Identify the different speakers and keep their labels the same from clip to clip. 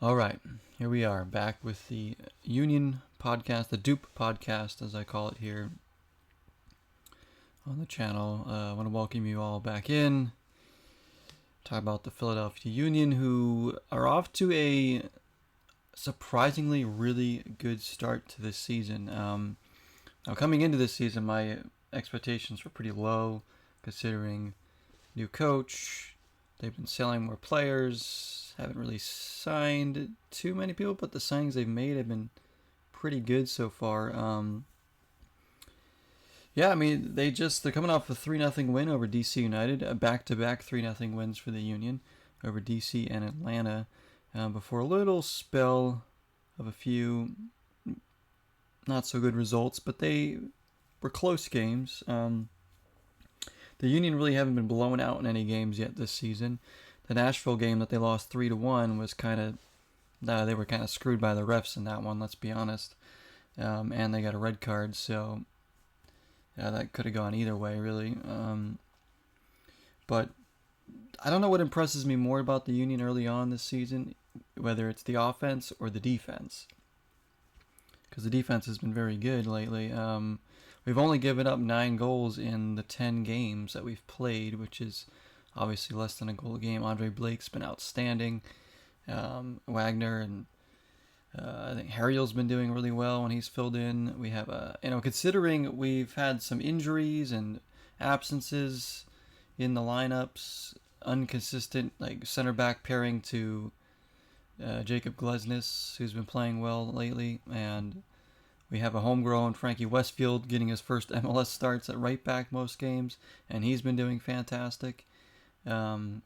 Speaker 1: All right, here we are back with the Union podcast, the Doop podcast, as I call it here on the channel. I want to welcome you all back in. Talk about the Philadelphia Union, who are off to a surprisingly really good start to this season. Now, coming into this season, my expectations were pretty low, considering new coach. They've been selling more players. Haven't really signed too many people, but the signings they've made have been pretty good so far. Yeah, I mean they're coming off a 3-0 win over DC United, a back-to-back 3-0 wins for the Union over DC and Atlanta, before a little spell of a few not so good results, but they were close games. The Union really haven't been blown out in any games yet this season. The Nashville game that they lost 3-1 was they were kind of screwed by the refs in that one. Let's be honest, and they got a red card, so yeah, that could have gone either way, really. But I don't know what impresses me more about the Union early on this season, whether it's the offense or the defense, because the defense has been very good lately. We've only given up 9 goals in the 10 games that we've played, which is obviously less than a goal a game. Andre Blake's been outstanding. Wagner and I think Harriel's been doing really well when he's filled in. We have considering we've had some injuries and absences in the lineups, inconsistent like center back pairing to Jacob Glesnes, who's been playing well lately, and we have a homegrown Frankie Westfield getting his first MLS starts at right back most games, and he's been doing fantastic. That's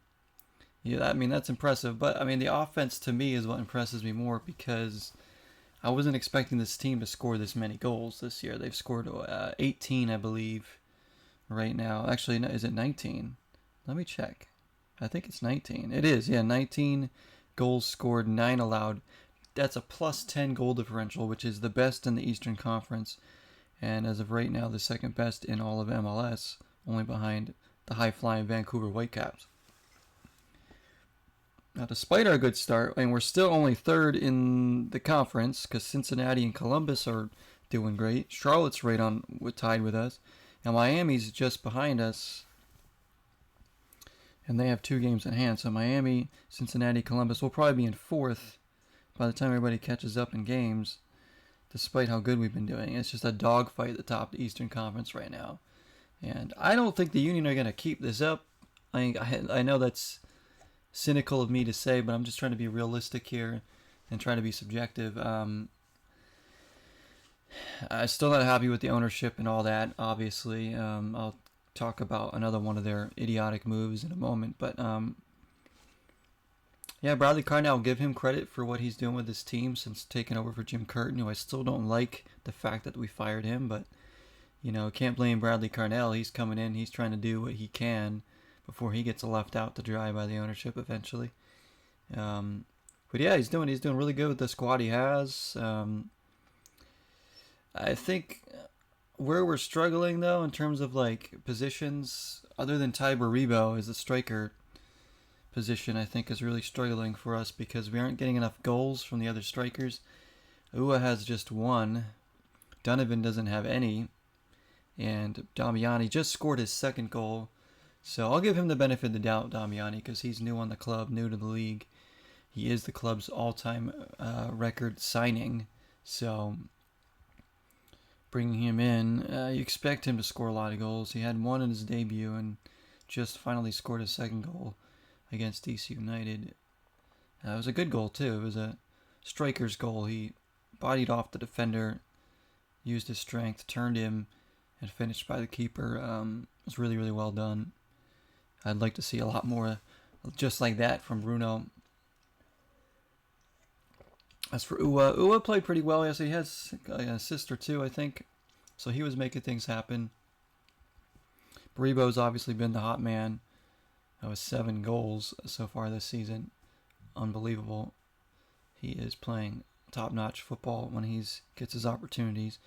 Speaker 1: impressive. But I mean, the offense to me is what impresses me more, because I wasn't expecting this team to score this many goals this year. They've scored 18, I believe, right now. Actually, no, is it 19? Let me check. I think it's 19. It is, yeah, 19 goals scored, 9 allowed. That's a plus 10 goal differential, which is the best in the Eastern Conference, and as of right now, the second best in all of MLS, only behind the high-flying Vancouver Whitecaps. Now, despite our good start, and we're still only third in the conference, because Cincinnati and Columbus are doing great. Charlotte's right on tied with us, and Miami's just behind us, and they have 2 games in hand. So Miami, Cincinnati, Columbus will probably be in 4th by the time everybody catches up in games, despite how good we've been doing. It's just a dogfight at the top of the Eastern Conference right now. And I don't think the Union are going to keep this up. I know that's cynical of me to say, but I'm just trying to be realistic here and trying to be subjective. I'm still not happy with the ownership and all that, obviously. I'll talk about another one of their idiotic moves in a moment, but yeah, Bradley Carnell, give him credit for what he's doing with his team since taking over for Jim Curtin, who I still don't like the fact that we fired him, but can't blame Bradley Carnell. He's coming in, he's trying to do what he can before he gets left out to dry by the ownership eventually. But yeah, he's doing really good with the squad he has. I think where we're struggling though in terms of like positions, other than Ty Baribo as the striker position, I think is really struggling for us because we aren't getting enough goals from the other strikers. Ua has just 1. Donovan doesn't have any. And Damiani just scored his 2nd goal. So I'll give him the benefit of the doubt, Damiani, because he's new on the club, new to the league. He is the club's all-time record signing. So bringing him in, you expect him to score a lot of goals. He had 1 in his debut and just finally scored his 2nd goal against DC United. It was a good goal too. It was a striker's goal. He bodied off the defender, used his strength, turned him, and finished by the keeper. It was really, really well done. I'd like to see a lot more just like that from Bruno. As for Ua played pretty well. Yes, he has an assist or 2, I think. So he was making things happen. Baribo's obviously been the hot man. That was 7 goals so far this season. Unbelievable. He is playing top-notch football when he gets his opportunities.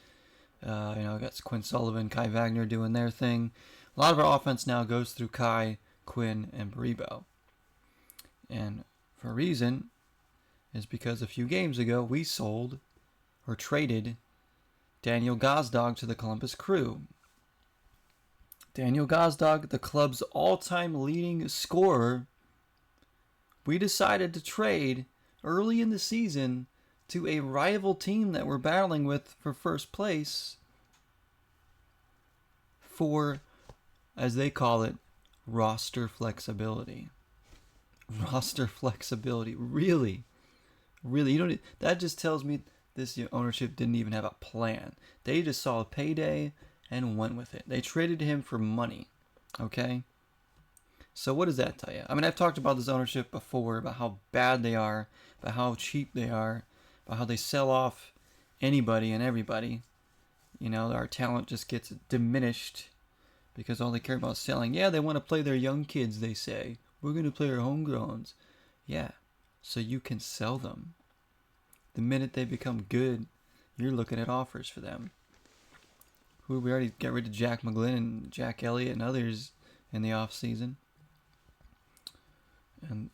Speaker 1: Got Quinn Sullivan, Kai Wagner doing their thing. A lot of our offense now goes through Kai, Quinn, and Baribo. And for a reason, is because a few games ago we sold or traded Daniel Gazdag to the Columbus Crew. Daniel Gazdag, the club's all-time leading scorer, we decided to trade early in the season to a rival team that we're battling with for first place for, as they call it, roster flexibility. Roster flexibility. Really? You don't. That just tells me this ownership didn't even have a plan. They just saw a payday and went with it. They traded him for money. Okay? So what does that tell you? I mean, I've talked about this ownership before, about how bad they are, about how cheap they are, about how they sell off anybody and everybody. You know, our talent just gets diminished because all they care about is selling. Yeah, they want to play their young kids, they say. We're going to play our homegrowns. Yeah, so you can sell them. The minute they become good, you're looking at offers for them. We already got rid of Jack McGlynn and Jack Elliott and others in the off season. And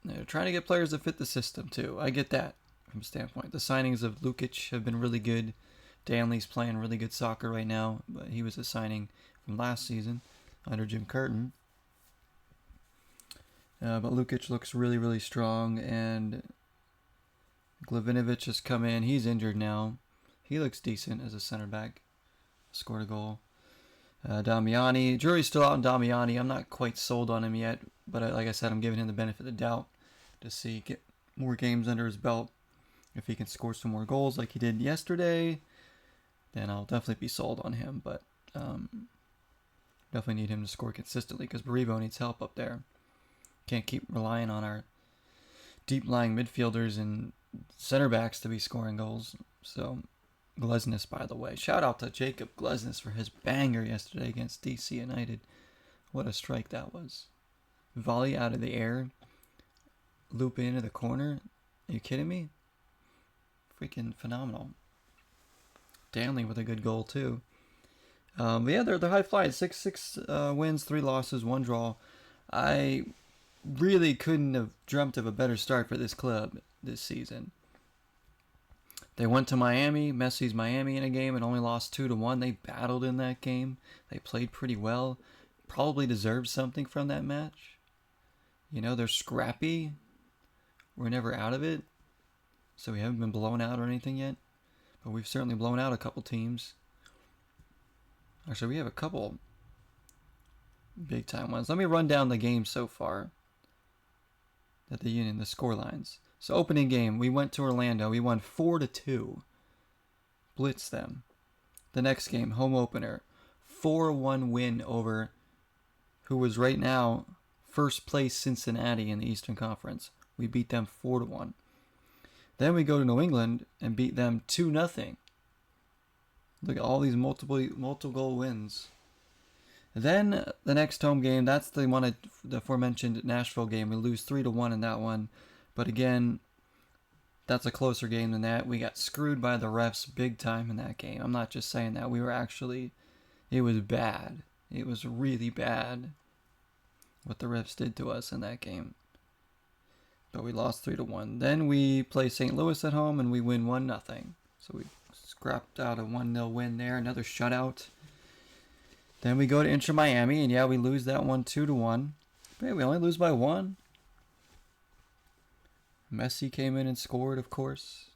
Speaker 1: they're trying to get players that fit the system too. I get that from a standpoint. The signings of Lukic have been really good. Danley's playing really good soccer right now, but he was a signing from last season under Jim Curtin. But Lukic looks really, really strong, and Glavinovic has come in. He's injured now. He looks decent as a center back. Scored a goal. Damiani. Jury's still out on Damiani. I'm not quite sold on him yet, but like I said, I'm giving him the benefit of the doubt to see get more games under his belt. If he can score some more goals like he did yesterday, then I'll definitely be sold on him. But definitely need him to score consistently because Baribo needs help up there. Can't keep relying on our deep-lying midfielders and center backs to be scoring goals. So, Glesnes, by the way. Shout out to Jacob Glesnes for his banger yesterday against DC United. What a strike that was. Volley out of the air. Loop into the corner. Are you kidding me? Freaking phenomenal. Danley with a good goal, too. But yeah, they're high flying. 6 wins, 3 losses, 1 draw. I really couldn't have dreamt of a better start for this club this season. They went to Miami, Messi's Miami in a game, and only lost 2-1. They battled in that game. They played pretty well. Probably deserved something from that match. You know, they're scrappy. We're never out of it. So we haven't been blown out or anything yet. But we've certainly blown out a couple teams. Actually, we have a couple big time ones. Let me run down the game so far. At the Union, the score lines. So opening game, we went to Orlando. We won 4-2. Blitzed them. The next game, home opener, 4-1 win over who was right now first place Cincinnati in the Eastern Conference. We beat them 4-1. Then we go to New England and beat them 2-0. Look at all these multiple goal wins. Then the next home game, that's the aforementioned Nashville game. We lose 3-1 in that one. But again, that's a closer game than that. We got screwed by the refs big time in that game. I'm not just saying that. It was bad. It was really bad what the refs did to us in that game. But we lost 3-1. Then we play St. Louis at home and we win 1-0. So we scrapped out a 1-0 win there. Another shutout. Then we go to Inter Miami, and yeah, we lose that one 2-1. But we only lose by 1. Messi came in and scored, of course.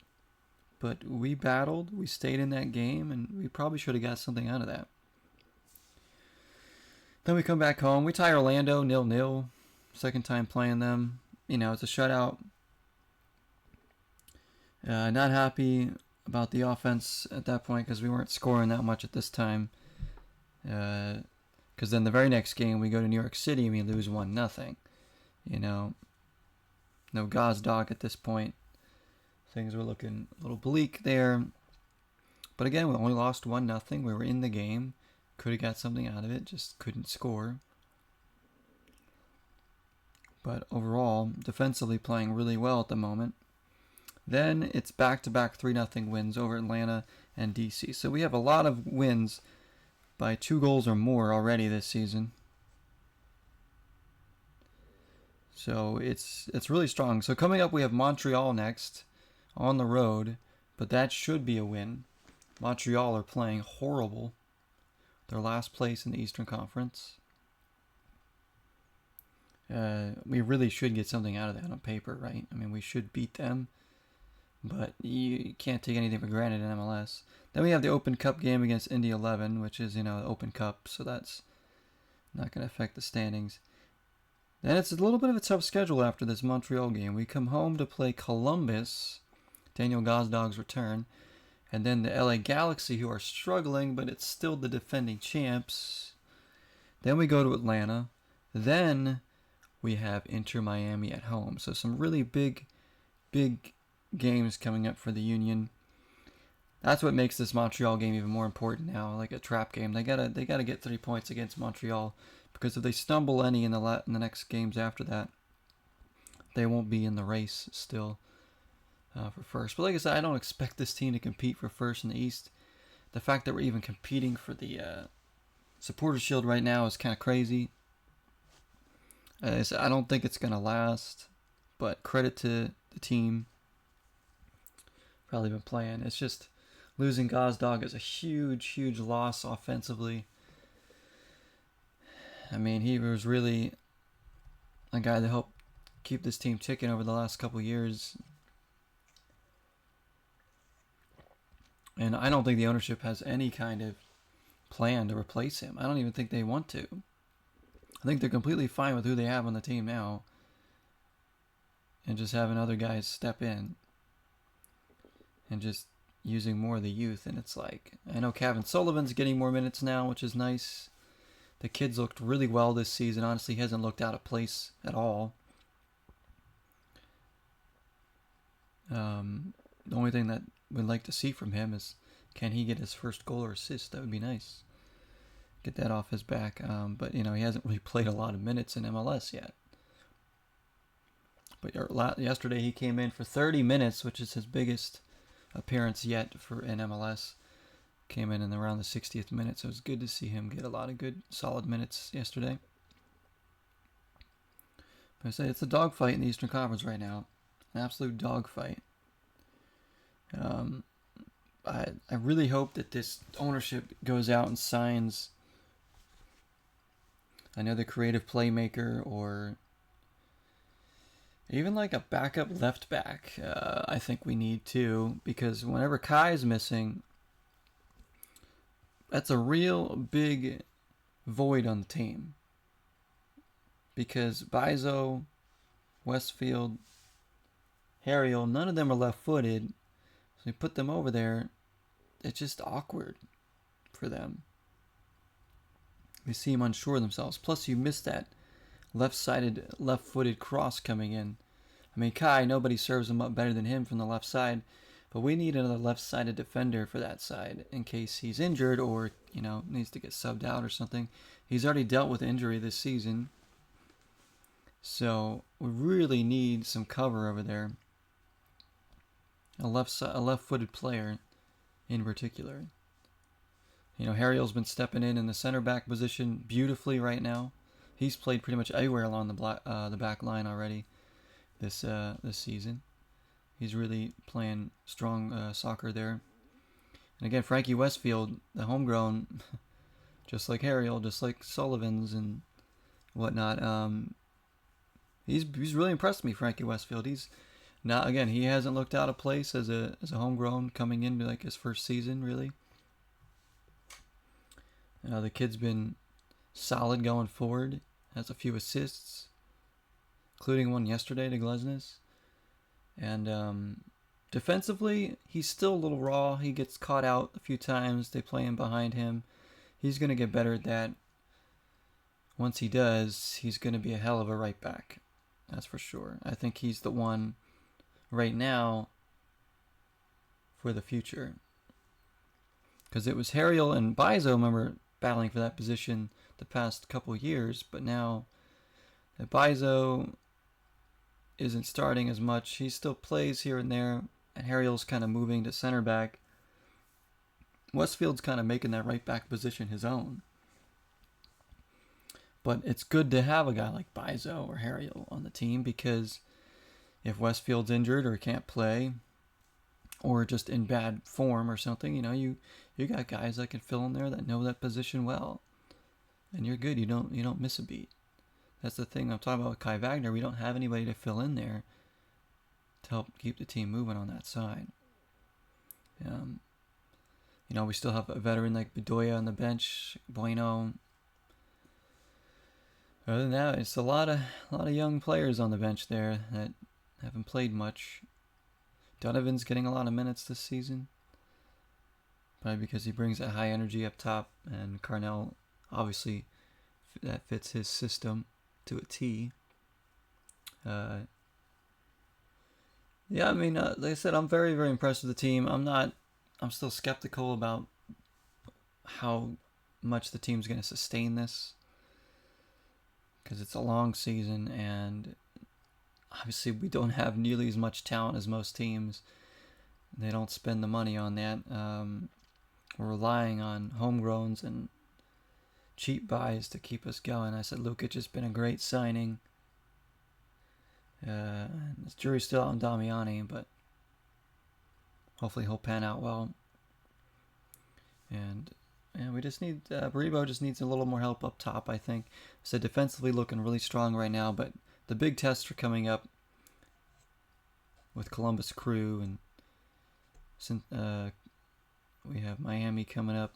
Speaker 1: But we battled, we stayed in that game, and we probably should have got something out of that. Then we come back home. We tie Orlando 0-0. Second time playing them. You know, it's a shutout. Not happy about the offense at that point because we weren't scoring that much at this time. Because then the very next game we go to New York City and we lose 1-0. You know, no Gazdag at this point. Things were looking a little bleak there. But again, we only lost 1-0. We were in the game. Could have got something out of it. Just couldn't score. But overall, defensively playing really well at the moment. Then it's back-to-back 3-0 wins over Atlanta and DC. So we have a lot of wins by 2 goals or more already this season. So it's really strong. So coming up, we have Montreal next on the road, but that should be a win. Montreal are playing horrible. They're last place in the Eastern Conference. We really should get something out of that on paper, right? I mean, we should beat them, but you can't take anything for granted in MLS. Then we have the Open Cup game against Indy 11, which is, the Open Cup, so that's not going to affect the standings. Then it's a little bit of a tough schedule after this Montreal game. We come home to play Columbus, Daniel Gosdog's return, and then the LA Galaxy, who are struggling, but it's still the defending champs. Then we go to Atlanta. Then we have Inter Miami at home. So some really big games coming up for the Union. That's what makes this Montreal game even more important now, like a trap game. They gotta get 3 points against Montreal, because if they stumble any in the next games after that, they won't be in the race still for first. But like I said, I don't expect this team to compete for first in the East. The fact that we're even competing for the Supporters Shield right now is kind of crazy. I don't think it's gonna last, but credit to the team. Probably been playing. It's just losing Gosdog is a huge loss offensively. I mean, he was really a guy that helped keep this team ticking over the last couple years. And I don't think the ownership has any kind of plan to replace him. I don't even think they want to. I think they're completely fine with who they have on the team now, and just having other guys step in and just using more of the youth. And it's like, I know Kevin Sullivan's getting more minutes now, which is nice. The kid's looked really well this season. Honestly, he hasn't looked out of place at all. The only thing that we'd like to see from him is, can he get his first goal or assist? That would be nice. Get that off his back. But, he hasn't really played a lot of minutes in MLS yet. But yesterday he came in for 30 minutes, which is his biggest appearance yet in MLS. Came in around the 60th minute, so it's good to see him get a lot of good, solid minutes yesterday. But I say it's a dogfight in the Eastern Conference right now. An absolute dogfight. I really hope that this ownership goes out and signs another creative playmaker, or even like a backup left back. I think we need to, because whenever Kai is missing, that's a real big void on the team. Because Bizo, Westfield, Harriel, none of them are left-footed. So you put them over there, it's just awkward for them. They seem unsure of themselves. Plus, you miss that left-footed cross coming in. I mean, Kai, nobody serves him up better than him from the left side. But we need another left-sided defender for that side in case he's injured or, needs to get subbed out or something. He's already dealt with injury this season. So we really need some cover over there. A left-footed player in particular. Harriel's been stepping in the center back position beautifully right now. He's played pretty much everywhere along the back line already this season. He's really playing strong soccer there. And again, Frankie Westfield, the homegrown, just like Harriel, just like Sullivan's and whatnot. He's really impressed me, Frankie Westfield. He hasn't looked out of place as a homegrown coming into like his first season, really. The kid's been solid going forward. Has a few assists, including one yesterday to Glesnes. And defensively, he's still a little raw. He gets caught out a few times. They play him behind him. He's going to get better at that. Once he does, he's going to be a hell of a right back. That's for sure. I think he's the one right now for the future. Because it was Harriel and Bizo, remember, battling for that position the past couple years. But now that Bizo isn't starting as much, he still plays here and there. And Harriel's kind of moving to center back. Westfield's kind of making that right back position his own. But it's good to have a guy like Bizo or Harriel on the team, because if Westfield's injured or can't play or just in bad form or something, you got guys that can fill in there that know that position well, and you're good. You don't miss a beat. That's the thing I'm talking about with Kai Wagner. We don't have anybody to fill in there to help keep the team moving on that side. We still have a veteran like Bedoya on the bench, Bueno. Other than that, it's a lot of young players on the bench there that haven't played much. Donovan's getting a lot of minutes this season, probably because he brings that high energy up top, and Carnell, obviously, that fits his system to a T. Like I said, I'm very, very impressed with the team. I'm still skeptical about how much the team's going to sustain this, because it's a long season, and obviously we don't have nearly as much talent as most teams. They don't spend the money on that. We're relying on homegrowns and cheap buys to keep us going. I said Lukic has been a great signing. The jury's still out on Damiani, but hopefully he'll pan out well. And we just need Baribo just needs a little more help up top, I think. So defensively looking really strong right now, but the big tests are coming up with Columbus Crew, and we have Miami coming up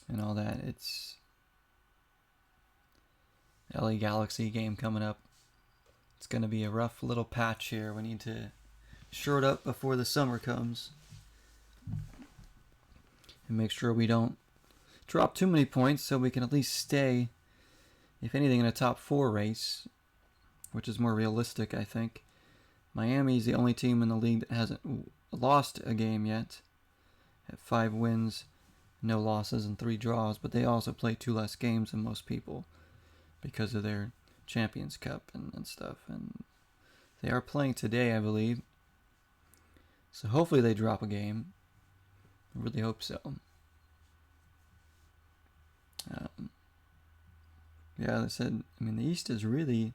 Speaker 1: and all that. It's LA Galaxy game coming up. It's going to be a rough little patch here. We need to shore it up before the summer comes and make sure we don't drop too many points, so we can at least stay, if anything, in a top 4 race, which is more realistic, I think. Miami is the only team in the league that hasn't lost a game yet, at 5 wins, no losses, and 3 draws, but they also play 2 less games than most people because of their Champions Cup and stuff. And they are playing today, I believe. So hopefully they drop a game. I really hope so. They said, the East is really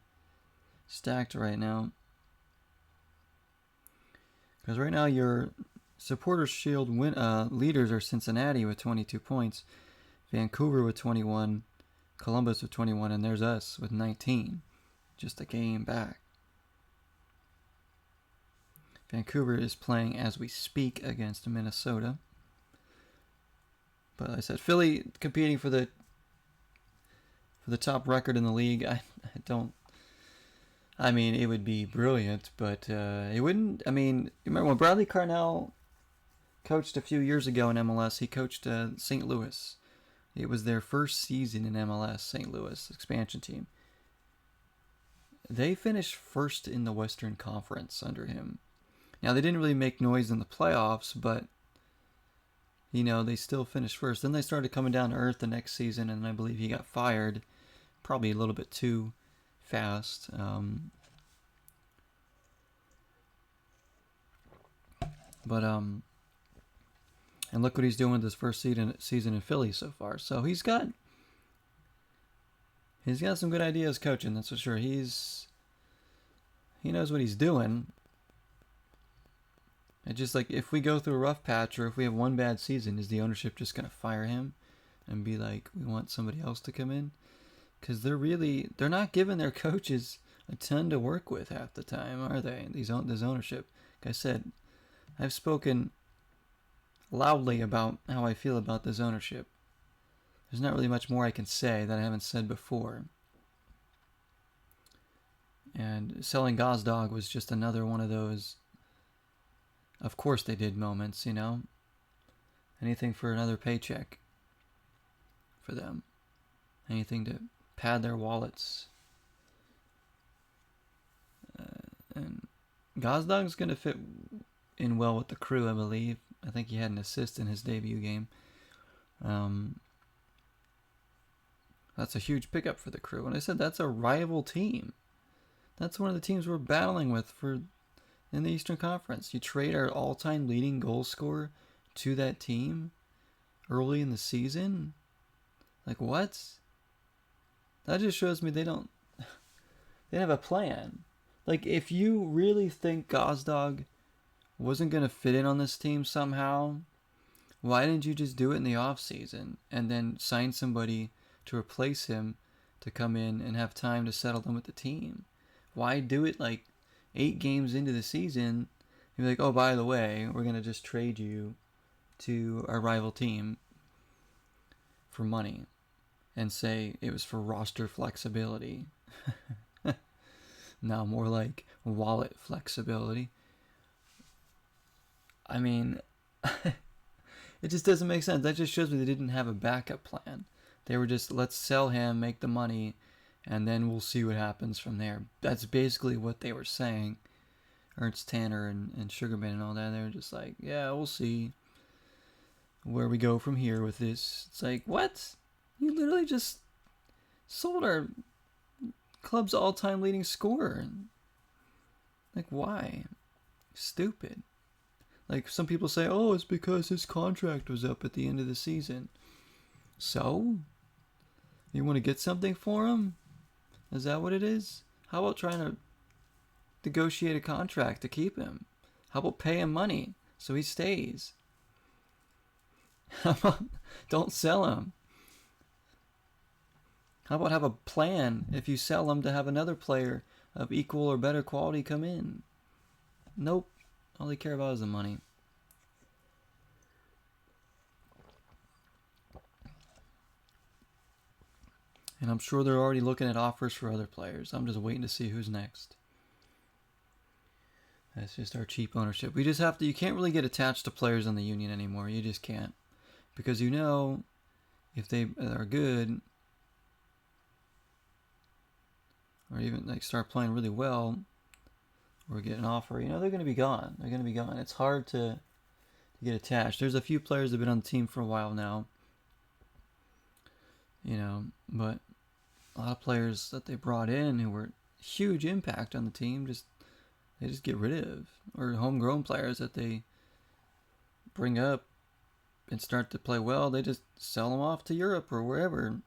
Speaker 1: stacked right now. Because right now your Supporters Shield leaders are Cincinnati with 22 points, Vancouver with 21, Columbus with 21, and there's us with 19. Just a game back. Vancouver is playing as we speak against Minnesota. But I said Philly competing for the top record in the league. I don't. It would be brilliant, but it wouldn't. Remember when Bradley Carnell coached a few years ago in MLS? He coached St. Louis. It was their first season in MLS, St. Louis expansion team. They finished first in the Western Conference under him. Now, they didn't really make noise in the playoffs, but they still finished first. Then they started coming down to earth the next season, and I believe he got fired, probably a little bit too fast. And look what he's doing with his first season in Philly so far. So he's got some good ideas coaching, that's for sure. He knows what he's doing. It's just like, if we go through a rough patch, or if we have one bad season, is the ownership just going to fire him and be like, we want somebody else to come in? Because they're not giving their coaches a ton to work with half the time, are they? This ownership. Like I said, I've spoken loudly about how I feel about this ownership. There's not really much more I can say that I haven't said before. And selling Gazdag was just another one of those, of course they did moments, Anything for another paycheck for them. Anything to pad their wallets. And Gazdag's going to fit in well with the Crew, I believe. I think he had an assist in his debut game. That's a huge pickup for the Crew. And I said that's a rival team. That's one of the teams we're battling with in the Eastern Conference. You trade our all-time leading goal scorer to that team early in the season? Like, what? That just shows me they don't have a plan. Like, if you really think Gazdag wasn't going to fit in on this team somehow, why didn't you just do it in the off season and then sign somebody to replace him to come in and have time to settle them with the team? Why do it like 8 games into the season? You're like, oh, by the way, we're going to just trade you to our rival team for money and say it was for roster flexibility. Now more like wallet flexibility. I mean, it just doesn't make sense. That just shows me they didn't have a backup plan. They were just, let's sell him, make the money, and then we'll see what happens from there. That's basically what they were saying. Ernst Tanner and Sugarman and all that. They were just like, yeah, we'll see where we go from here with this. It's like, what? You literally just sold our club's all-time leading scorer. Like, why? Stupid. Like, some people say, oh, it's because his contract was up at the end of the season. So? You want to get something for him? Is that what it is? How about trying to negotiate a contract to keep him? How about pay him money so he stays? How about don't sell him? How about have a plan if you sell him to have another player of equal or better quality come in? Nope. All they care about is the money. And I'm sure they're already looking at offers for other players. I'm just waiting to see who's next. That's just our cheap ownership. We just have to, you can't really get attached to players in the union anymore. You just can't. Because you know, if they are good, or even like start playing really well, or get an offer, you know, they're going to be gone. They're going to be gone. It's hard to get attached. There's a few players that have been on the team for a while now, you know, but a lot of players that they brought in who were huge impact on the team, they just get rid of. Or homegrown players that they bring up and start to play well, they just sell them off to Europe or wherever.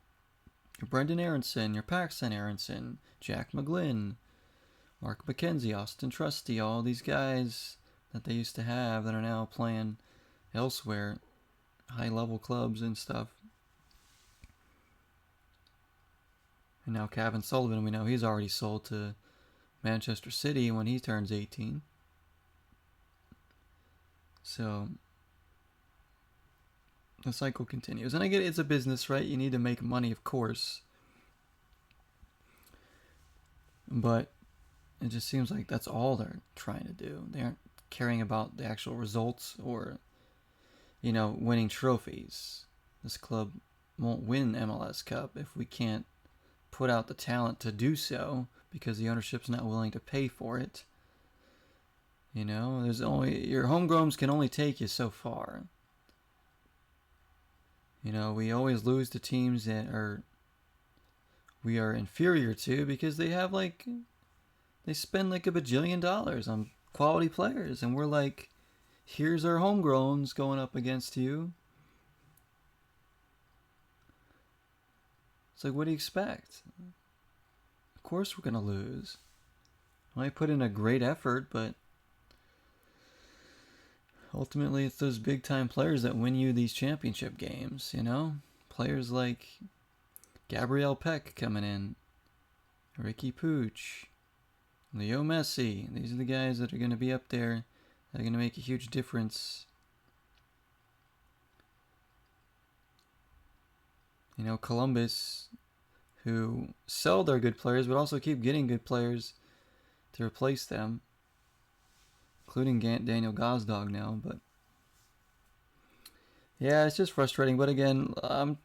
Speaker 1: Your Brendan Aronson, your Paxton Aronson, Jack McGlynn, Mark McKenzie, Austin Trusty, all these guys that they used to have that are now playing elsewhere, high-level clubs and stuff. And now Kevin Sullivan, we know he's already sold to Manchester City when he turns 18. So the cycle continues. And I get it, it's a business, right? You need to make money, of course. But it just seems like that's all they're trying to do. They aren't caring about the actual results or, you know, winning trophies. This club won't win MLS Cup if we can't put out the talent to do so because the ownership's not willing to pay for it. You know, there's only, your homegrowns can only take you so far. You know, we always lose to teams that we are inferior to because they have like, they spend like $1 bajillion on quality players, and we're like, here's our homegrowns going up against you. It's like, what do you expect? Of course we're going to lose. I put in a great effort, but ultimately it's those big time players that win you these championship games, you know? Players like Gabriel Peck coming in, Ricky Pooch, Leo Messi. These are the guys that are going to be up there. They're going to make a huge difference. You know, Columbus, who sell their good players, but also keep getting good players to replace them, including Daniel Gazdag now. But yeah, it's just frustrating. But again, don't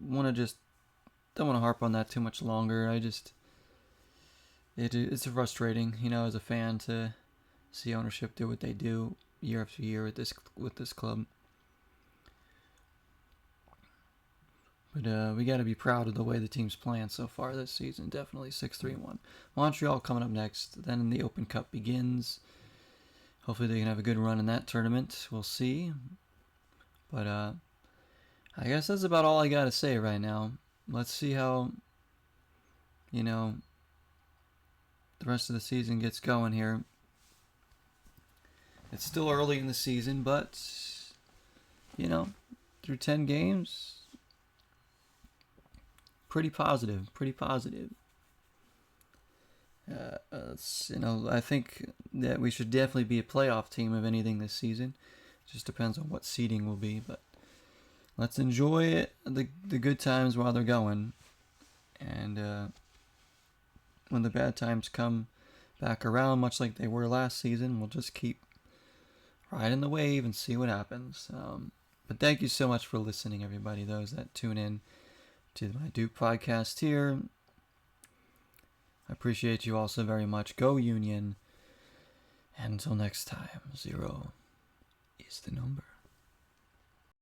Speaker 1: want to harp on that too much longer. It's frustrating, you know, as a fan to see ownership do what they do year after year with this club. But we got to be proud of the way the team's playing so far this season. Definitely 6-3-1. Montreal coming up next. Then the Open Cup begins. Hopefully they can have a good run in that tournament. We'll see. But I guess that's about all I got to say right now. Let's see how you know, the rest of the season gets going here. It's still early in the season, but, you know, through 10 games, pretty positive, pretty positive. I think that we should definitely be a playoff team of anything this season. It just depends on what seeding will be, but let's enjoy it, the good times while they're going, and when the bad times come back around, much like they were last season, we'll just keep riding the wave and see what happens. But thank you so much for listening, everybody. Those that tune in to my Doop podcast here. I appreciate you all so very much. Go Union. And until next time, 0 is the number.